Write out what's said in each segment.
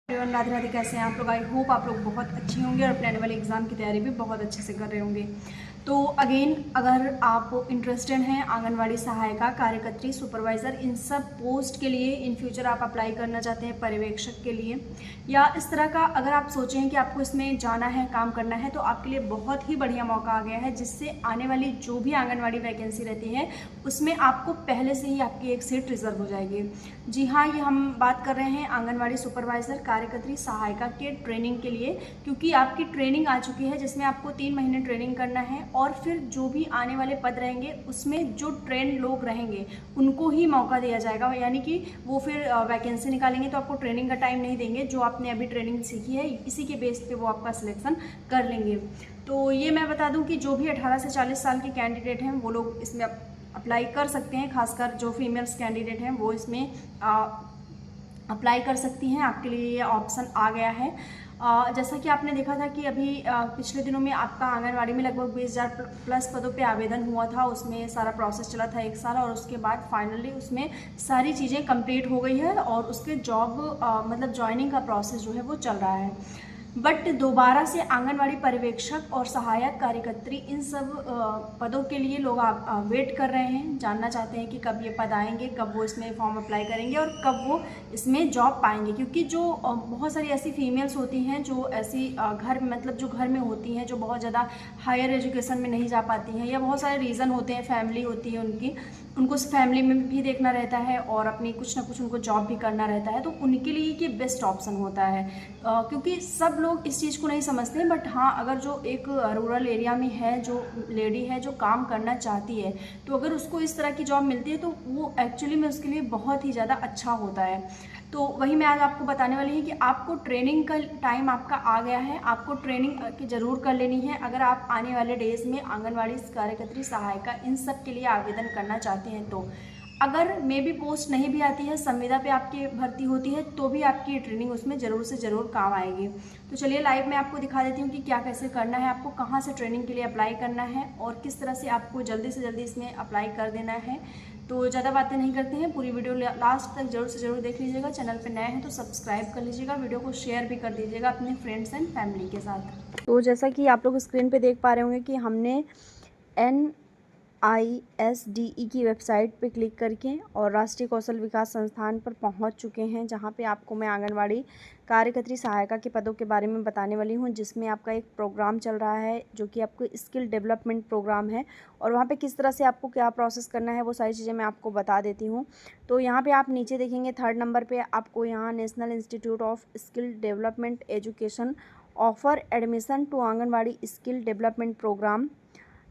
Everyone, Radhe Radhe. कैसे हैं आप लोग? आई होप आप लोग बहुत अच्छे होंगे और अपने आने वाले एग्ज़ाम की तैयारी भी बहुत अच्छे से कर रहे होंगे। तो अगेन, अगर आप इंटरेस्टेड हैं आंगनवाड़ी सहायिका, कार्यकर्त्री, सुपरवाइज़र, इन सब पोस्ट के लिए इन फ्यूचर आप अप्लाई करना चाहते हैं, पर्यवेक्षक के लिए या इस तरह का अगर आप सोचें हैं कि आपको इसमें जाना है, काम करना है, तो आपके लिए बहुत ही बढ़िया मौका आ गया है, जिससे आने वाली जो भी आंगनवाड़ी वैकेंसी रहती है उसमें आपको पहले से ही आपकी एक सीट रिजर्व हो जाएगी। जी हाँ, ये हम बात कर रहे हैं आंगनवाड़ी सुपरवाइज़र, कार्यकर्त्री, सहायिका के ट्रेनिंग के लिए, क्योंकि आपकी ट्रेनिंग आ चुकी है जिसमें आपको 3 महीने ट्रेनिंग करना है और फिर जो भी आने वाले पद रहेंगे उसमें जो ट्रेंड लोग रहेंगे उनको ही मौका दिया जाएगा। यानी कि वो फिर वैकेंसी निकालेंगे तो आपको ट्रेनिंग का टाइम नहीं देंगे, जो आपने अभी ट्रेनिंग सीखी है इसी के बेस पे वो आपका सिलेक्शन कर लेंगे। तो ये मैं बता दूं कि जो भी 18 से 40 साल के कैंडिडेट हैं वो लोग इसमें अप्लाई कर सकते हैं। खासकर जो फीमेल्स कैंडिडेट हैं वो इसमें अप्लाई कर सकती हैं। आपके लिए ये ऑप्शन आ गया है। जैसा कि आपने देखा था कि अभी पिछले दिनों में आपका आंगनवाड़ी में लगभग 20,000 प्लस पदों पे आवेदन हुआ था। उसमें सारा प्रोसेस चला था 1 साल और उसके बाद फाइनली उसमें सारी चीज़ें कंप्लीट हो गई है और उसके जॉब मतलब ज्वाइनिंग का प्रोसेस जो है वो चल रहा है। बट दोबारा से आंगनवाड़ी पर्यवेक्षक और सहायक कार्यकर्त्री इन सब पदों के लिए लोग वेट कर रहे हैं, जानना चाहते हैं कि कब ये पद आएंगे, कब वो इसमें फॉर्म अप्लाई करेंगे और कब वो इसमें जॉब पाएंगे। क्योंकि जो बहुत सारी ऐसी फीमेल्स होती हैं जो ऐसी घर मतलब जो घर में होती हैं, जो बहुत ज़्यादा हायर एजुकेशन में नहीं जा पाती हैं या बहुत सारे रीज़न होते हैं, फैमिली होती है उनकी, उनको फैमिली में भी देखना रहता है और अपनी कुछ ना कुछ उनको जॉब भी करना रहता है, तो उनके लिए ये बेस्ट ऑप्शन होता है। क्योंकि सब लोग इस चीज़ को नहीं समझते, बट हाँ, अगर जो एक रूरल एरिया में है, जो लेडी है जो काम करना चाहती है, तो अगर उसको इस तरह की जॉब मिलती है तो वो एक्चुअली में उसके लिए बहुत ही ज़्यादा अच्छा होता है। तो वही मैं आज आपको बताने वाली हूँ कि आपको ट्रेनिंग का टाइम आपका आ गया है, आपको ट्रेनिंग की ज़रूर कर लेनी है अगर आप आने वाले डेज़ में आंगनवाड़ी कार्यकर्त्री, सहायिका इन सब के लिए आवेदन करना चाहते हैं। तो अगर मे बी पोस्ट नहीं भी आती है, संविदा पे आपकी भर्ती होती है, तो भी आपकी ये ट्रेनिंग उसमें ज़रूर से ज़रूर काम आएगी। तो चलिए लाइव में आपको दिखा देती हूँ कि क्या कैसे करना है, आपको कहाँ से ट्रेनिंग के लिए अप्लाई करना है और किस तरह से आपको जल्दी से जल्दी इसमें अप्लाई कर देना है। तो ज़्यादा बातें नहीं करते हैं, पूरी वीडियो लास्ट तक जरूर से जरूर देख लीजिएगा। चैनल पर नए हैं तो सब्सक्राइब कर लीजिएगा, वीडियो को शेयर भी कर दीजिएगा अपने फ्रेंड्स एंड फैमिली के साथ। तो जैसा कि आप लोग स्क्रीन पे देख पा रहे होंगे कि हमने NISDE की वेबसाइट पे क्लिक करके और राष्ट्रीय कौशल विकास संस्थान पर पहुंच चुके हैं, जहां पे आपको मैं आंगनवाड़ी कार्यकर्त्री, सहायिका के पदों के बारे में बताने वाली हूं, जिसमें आपका एक प्रोग्राम चल रहा है जो कि आपको स्किल डेवलपमेंट प्रोग्राम है। और वहां पे किस तरह से आपको क्या प्रोसेस करना है वो सारी चीज़ें मैं आपको बता देती हूँ। तो यहाँ पर आप नीचे देखेंगे 3rd नंबर पर आपको यहाँ National Institute of Skill Development education offer admission to anganwadi skill development programme,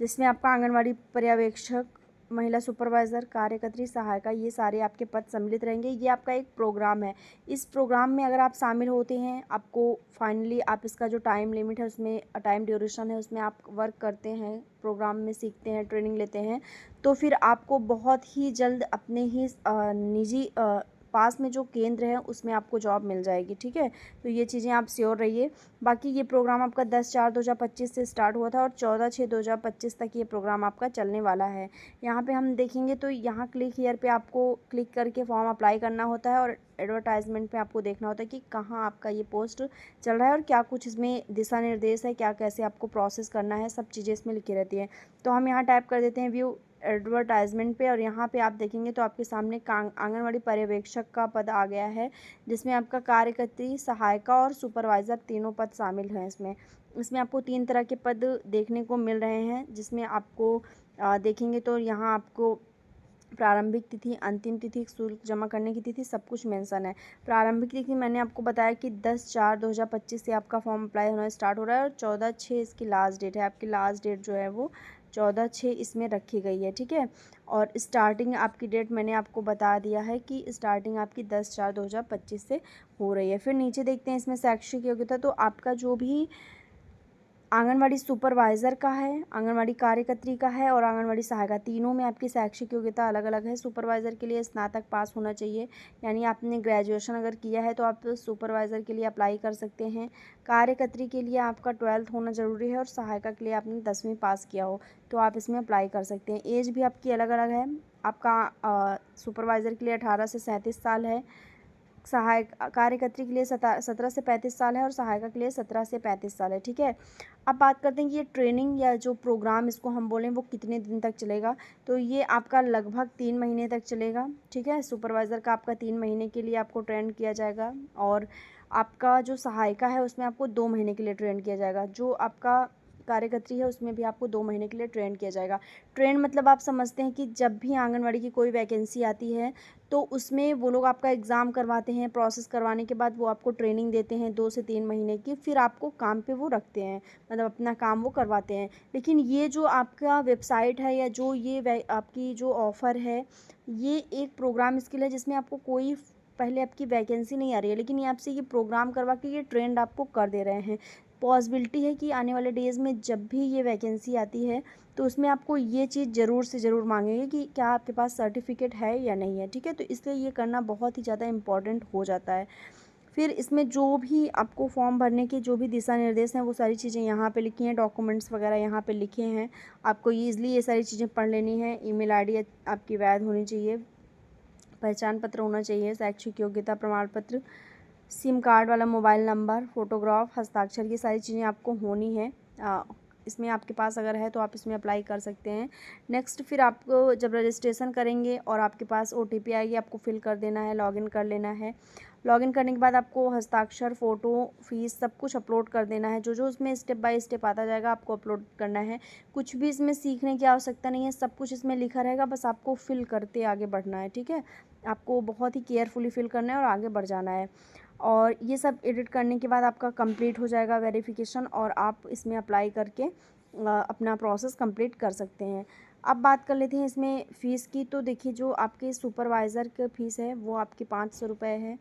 जिसमें आपका आंगनवाड़ी पर्यवेक्षक, महिला सुपरवाइज़र, कार्यकर्त्री, सहायिका ये सारे आपके पद सम्मिलित रहेंगे। ये आपका एक प्रोग्राम है। इस प्रोग्राम में अगर आप शामिल होते हैं, आपको फाइनली आप इसका जो टाइम लिमिट है उसमें टाइम ड्यूरेशन है उसमें आप वर्क करते हैं, प्रोग्राम में सीखते हैं, ट्रेनिंग लेते हैं, तो फिर आपको बहुत ही जल्द अपने ही निजी पास में जो केंद्र है उसमें आपको जॉब मिल जाएगी। ठीक है, तो ये चीज़ें आप श्योर रहिए। बाकी ये प्रोग्राम आपका 10/4/2025 से स्टार्ट हुआ था और 14/6/2025 तक ये प्रोग्राम आपका चलने वाला है। यहाँ पे हम देखेंगे तो यहाँ क्लिक हियर पे आपको क्लिक करके फॉर्म अप्लाई करना होता है और एडवर्टाइजमेंट पे आपको देखना होता है कि कहाँ आपका ये पोस्ट चल रहा है और क्या कुछ इसमें दिशा निर्देश है, क्या कैसे आपको प्रोसेस करना है, सब चीज़ें इसमें लिखी रहती हैं। तो हम यहाँ टाइप कर देते हैं व्यू एडवर्टाइजमेंट पे और यहाँ पे आप देखेंगे तो आपके सामने आंगनवाड़ी पर्यवेक्षक का पद आ गया है, जिसमें आपका कार्यकर्त्री, सहायिका और सुपरवाइज़र तीनों पद शामिल हैं। इसमें आपको 3 तरह के पद देखने को मिल रहे हैं, जिसमें आपको देखेंगे तो यहाँ आपको प्रारंभिक तिथि, अंतिम तिथि, शुल्क जमा करने की तिथि सब कुछ मेंशन है। प्रारंभिक तिथि मैंने आपको बताया कि 10/4/2025 से आपका फॉर्म अप्लाई होना स्टार्ट हो रहा है और 14/6 इसकी लास्ट डेट है। आपकी लास्ट डेट जो है वो 14/6 इसमें रखी गई है। ठीक है, और स्टार्टिंग आपकी डेट मैंने आपको बता दिया है कि स्टार्टिंग आपकी 10/4/2025 से हो रही है। फिर नीचे देखते हैं इसमें शैक्षिक योग्यता, तो आपका जो भी आंगनवाड़ी सुपरवाइज़र का है, आंगनवाड़ी कार्यकर्त्री का है और आंगनवाड़ी सहायिका, तीनों में आपकी शैक्षिक योग्यता अलग अलग है। सुपरवाइज़र के लिए स्नातक पास होना चाहिए, यानी आपने ग्रेजुएशन अगर किया है तो आप सुपरवाइज़र के लिए अप्लाई कर सकते हैं। कार्यकर्त्री के लिए आपका 12th होना ज़रूरी है और सहायिका के लिए आपने 10वीं पास किया हो तो आप इसमें अप्लाई कर सकते हैं। एज भी आपकी अलग अलग है। आपका सुपरवाइज़र के लिए 18 से 37 साल है, सहायक कार्यकर्त्री के लिए 17 से 35 साल है और सहायिका के लिए 17 से 35 साल है। ठीक है, अब बात करते हैं कि ये ट्रेनिंग या जो प्रोग्राम इसको हम बोलें वो कितने दिन तक चलेगा। तो ये आपका लगभग 3 महीने तक चलेगा। ठीक है, सुपरवाइज़र का आपका 3 महीने के लिए आपको ट्रेन किया जाएगा और आपका जो सहायिका है उसमें आपको 2 महीने के लिए ट्रेन किया जाएगा। जो आपका कार्यकर्त्री है उसमें भी आपको 2 महीने के लिए ट्रेन किया जाएगा। ट्रेन मतलब आप समझते हैं कि जब भी आंगनवाड़ी की कोई वैकेंसी आती है तो उसमें वो लोग आपका एग्ज़ाम करवाते हैं, प्रोसेस करवाने के बाद वो आपको ट्रेनिंग देते हैं 2 से 3 महीने की, फिर आपको काम पे वो रखते हैं, मतलब अपना काम वो करवाते हैं। लेकिन ये जो आपका वेबसाइट है या जो ये आपकी जो ऑफ़र है, ये एक प्रोग्राम स्किल है जिसमें आपको कोई पहले आपकी वैकेंसी नहीं आ रही है, लेकिन ये आपसे ये प्रोग्राम करवा के ये ट्रेंड आपको कर दे रहे हैं। पॉसिबिलिटी है कि आने वाले डेज़ में जब भी ये वैकेंसी आती है तो उसमें आपको ये चीज़ ज़रूर से ज़रूर मांगेंगे कि क्या आपके पास सर्टिफिकेट है या नहीं है। ठीक है, तो इसलिए ये करना बहुत ही ज़्यादा इम्पॉर्टेंट हो जाता है। फिर इसमें जो भी आपको फॉर्म भरने के जो भी दिशा निर्देश हैं वो सारी चीज़ें यहाँ पे लिखी हैं, डॉक्यूमेंट्स वगैरह यहाँ पे लिखे हैं। आपको ईज़िली ये सारी चीज़ें पढ़ लेनी है। ईमेल आईडी आपकी वैध होनी चाहिए, पहचान पत्र होना चाहिए, शैक्षिक योग्यता प्रमाण पत्र, सिम कार्ड वाला मोबाइल नंबर, फ़ोटोग्राफ, हस्ताक्षर, ये सारी चीज़ें आपको होनी है। इसमें आपके पास अगर है तो आप इसमें अप्लाई कर सकते हैं। नेक्स्ट फिर आपको जब रजिस्ट्रेशन करेंगे और आपके पास OTP आएगी, आपको फिल कर देना है, लॉगिन कर लेना है। लॉगिन करने के बाद आपको हस्ताक्षर, फ़ोटो, फ़ीस सब कुछ अपलोड कर देना है। जो जो उसमें स्टेप बाय स्टेप आता जाएगा आपको अपलोड करना है। कुछ भी इसमें सीखने की आवश्यकता नहीं है, सब कुछ इसमें लिखा रहेगा, बस आपको फिल करते आगे बढ़ना है। ठीक है, आपको बहुत ही केयरफुली फिल करना है और आगे बढ़ जाना है। और ये सब एडिट करने के बाद आपका कंप्लीट हो जाएगा वेरिफिकेशन और आप इसमें अप्लाई करके अपना प्रोसेस कंप्लीट कर सकते हैं। अब बात कर लेते हैं इसमें फ़ीस की। तो देखिए, जो आपके सुपरवाइज़र की फ़ीस है वो आपकी 500 रुपये है।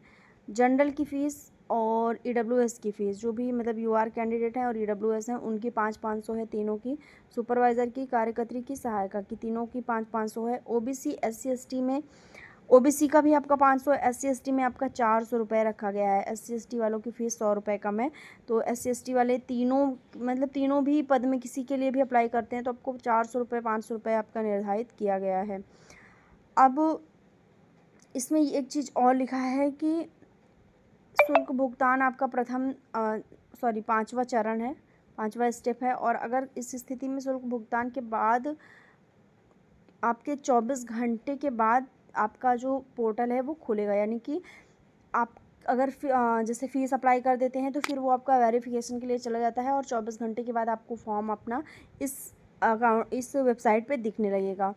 जनरल की फ़ीस और EWS की फ़ीस, जो भी मतलब UR कैंडिडेट हैं और EWS हैं उनकी 500 है तीनों की। सुपरवाइज़र की, कार्यकर्त्री की, सहायिका की, तीनों की 500 है। OBC SC ST में OBC का भी आपका 500, SC ST में आपका 400 रुपये रखा गया है। SC ST वालों की फ़ीस 100 रुपये कम है। तो SC ST वाले तीनों मतलब तीनों भी पद में किसी के लिए भी अप्लाई करते हैं तो आपको 400 रुपये 500 रुपये आपका निर्धारित किया गया है। अब इसमें एक चीज़ और लिखा है कि शुल्क भुगतान आपका 5वां चरण है, 5वां स्टेप है। और अगर इस स्थिति में शुल्क भुगतान के बाद आपके 24 घंटे के बाद आपका जो पोर्टल है वो खुलेगा। यानी कि आप अगर जैसे फ़ीस अप्लाई कर देते हैं तो फिर वो आपका वेरिफिकेशन के लिए चला जाता है और 24 घंटे के बाद आपको फॉर्म अपना इस वेबसाइट पे दिखने लगेगा।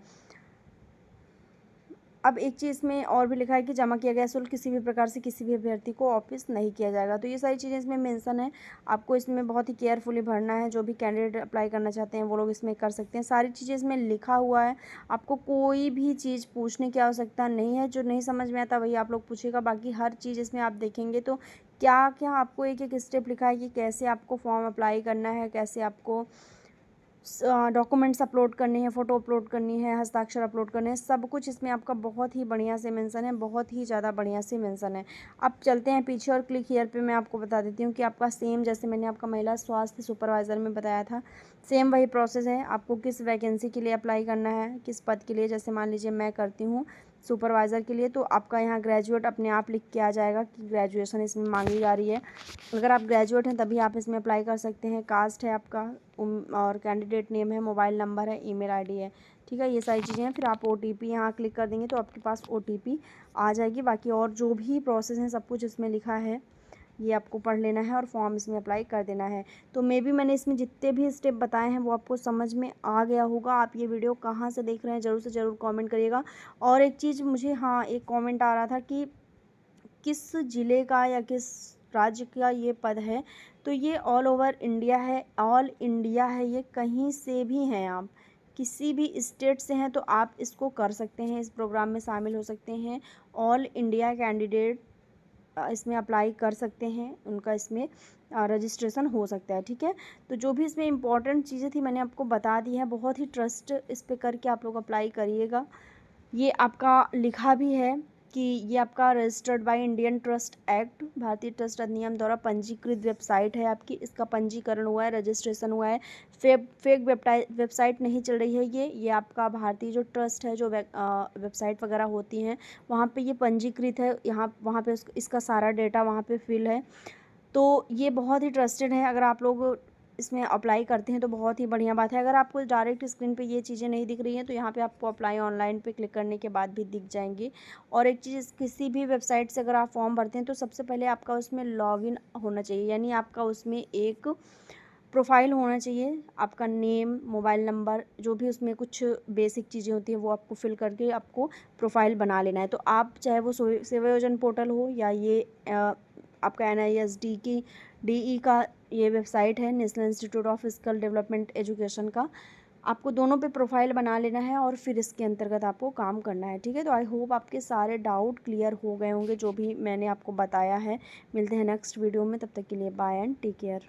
अब एक चीज़ में और भी लिखा है कि जमा किया गया शुल्क किसी भी प्रकार से किसी भी अभ्यर्थी को वापस नहीं किया जाएगा। तो ये सारी चीज़ें इसमें मेंशन है, आपको इसमें बहुत ही केयरफुली भरना है। जो भी कैंडिडेट अप्लाई करना चाहते हैं वो लोग इसमें कर सकते हैं। सारी चीज़ें इसमें लिखा हुआ है, आपको कोई भी चीज़ पूछने की आवश्यकता नहीं है। जो नहीं समझ में आता वही आप लोग पूछेगा, बाकी हर चीज़ इसमें आप देखेंगे तो क्या क्या आपको एक एक स्टेप लिखा है कि कैसे आपको फॉर्म अप्लाई करना है, कैसे आपको डॉक्यूमेंट्स अपलोड करने हैं, फ़ोटो अपलोड करनी है, हस्ताक्षर अपलोड करने हैं, सब कुछ इसमें आपका बहुत ही बढ़िया से मेंशन है, बहुत ही ज़्यादा बढ़िया से मेंशन है। अब चलते हैं पीछे और क्लिक हियर पे मैं आपको बता देती हूँ कि आपका सेम जैसे मैंने आपका महिला स्वास्थ्य सुपरवाइज़र में बताया था, सेम वही प्रोसेस है। आपको किस वैकेंसी के लिए अप्लाई करना है, किस पद के लिए, जैसे मान लीजिए मैं करती हूँ सुपरवाइज़र के लिए, तो आपका यहाँ ग्रेजुएट अपने आप लिख के आ जाएगा कि ग्रेजुएशन इसमें मांगी जा रही है। अगर आप ग्रेजुएट हैं तभी आप इसमें अप्लाई कर सकते हैं। कास्ट है आपका और कैंडिडेट नेम है, मोबाइल नंबर है, ईमेल आईडी है। ठीक है, ये सारी चीज़ें हैं। फिर आप OTP यहाँ क्लिक कर देंगे तो आपके पास OTP आ जाएगी। बाकी और जो भी प्रोसेस हैं सब कुछ इसमें लिखा है, ये आपको पढ़ लेना है और फॉर्म इसमें अप्लाई कर देना है। तो मैंने इसमें जितने भी स्टेप बताए हैं वो आपको समझ में आ गया होगा। आप ये वीडियो कहाँ से देख रहे हैं ज़रूर से ज़रूर कमेंट करिएगा। और एक चीज़ मुझे एक कमेंट आ रहा था कि किस ज़िले का या किस राज्य का ये पद है। तो ये ऑल ओवर इंडिया है, ऑल इंडिया है, ये कहीं से भी हैं, आप किसी भी स्टेट से हैं तो आप इसको कर सकते हैं, इस प्रोग्राम में शामिल हो सकते हैं। ऑल इंडिया कैंडिडेट इसमें अप्लाई कर सकते हैं, उनका इसमें रजिस्ट्रेशन हो सकता है। ठीक है, तो जो भी इसमें इम्पॉर्टेंट चीज़ें थी मैंने आपको बता दी है। बहुत ही ट्रस्ट इस पे करके आप लोग अप्लाई करिएगा। ये आपका लिखा भी है कि ये आपका registered by Indian trust act, भारतीय ट्रस्ट अधिनियम द्वारा पंजीकृत वेबसाइट है आपकी। इसका पंजीकरण हुआ है, रजिस्ट्रेशन हुआ है, फेक वेबसाइट नहीं चल रही है। ये आपका भारतीय जो ट्रस्ट है, जो वेबसाइट वगैरह होती हैं वहाँ पे ये पंजीकृत है। वहाँ पे इसका सारा डेटा वहाँ पे फिल है। तो ये बहुत ही ट्रस्टेड है। अगर आप लोग इसमें अप्लाई करते हैं तो बहुत ही बढ़िया बात है। अगर आपको डायरेक्ट स्क्रीन पे ये चीज़ें नहीं दिख रही हैं तो यहाँ पे आपको अप्लाई ऑनलाइन पे क्लिक करने के बाद भी दिख जाएंगी। और एक चीज़, किसी भी वेबसाइट से अगर आप फॉर्म भरते हैं तो सबसे पहले आपका उसमें लॉगिन होना चाहिए, यानी आपका उसमें एक प्रोफाइल होना चाहिए। आपका नेम, मोबाइल नंबर, जो भी उसमें कुछ बेसिक चीज़ें होती हैं वो आपको फिल करके आपको प्रोफाइल बना लेना है। तो आप चाहे वो सेवा योजन पोर्टल हो या ये आपका NISD की DE का ये वेबसाइट है, national Institute of Skill Development education का, आपको दोनों पे प्रोफाइल बना लेना है और फिर इसके अंतर्गत आपको काम करना है। ठीक है, तो आई होप आपके सारे डाउट क्लियर हो गए होंगे जो भी मैंने आपको बताया है। मिलते हैं नेक्स्ट वीडियो में, तब तक के लिए बाय एंड टेक केयर।